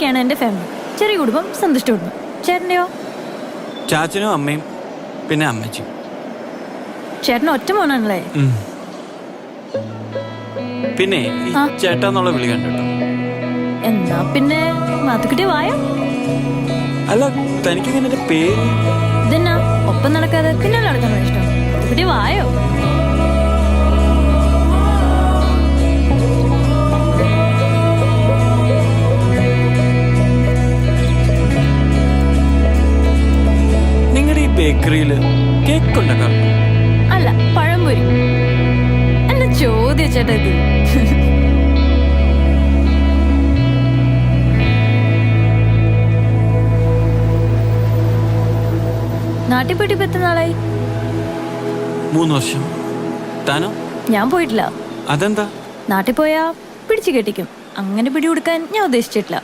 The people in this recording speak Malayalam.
ഇതൊക്കെയാണ് എൻ്റെ ഫാമിലി. ചെറിയ കുടുംബം, സന്തുഷ്ട കുടുംബം. ചേട്ടൻ്റെയോ? ചാച്ചനും അമ്മയും പിന്നെ അമ്മച്ചിയും. ചേട്ടൻ ഒറ്റ മോനാണല്ലേ? പിന്നെ ചേട്ടാന്നുള്ള വിളി കണ്ടോ? എന്നാ പിന്നെ മാത്തുക്കുട്ടി വായോ. അല്ല, തനിക്കിങ്ങനെ എന്റെ പേര് ഇതെന്നാ ഒപ്പം നടക്കാതെ പിന്നെ നടക്കാനോ ഇഷ്ടം? മാത്തുക്കുട്ടി വായോ. നിങ്ങളുടെ ഈ ബേക്കറിയില് കേക്ക് ഉണ്ടാക്കാറുണ്ടോ? അല്ല, പഴംപൊരി. എന്നെ ചോദ്യ ചേട്ടാ ഇത്. നാട്ടിൽ പോയിട്ട് ഇപ്പൊ എത്ര നാളായി? 3 വർഷം. താനോ? ഞാൻ പോയിട്ടില്ല. അതെന്താ? നാട്ടിൽ പോയാ പിടിച്ചു കെട്ടിക്കും. അങ്ങനെ പിടി കൊടുക്കാൻ ഞാൻ ഉദ്ദേശിച്ചിട്ടില്ല.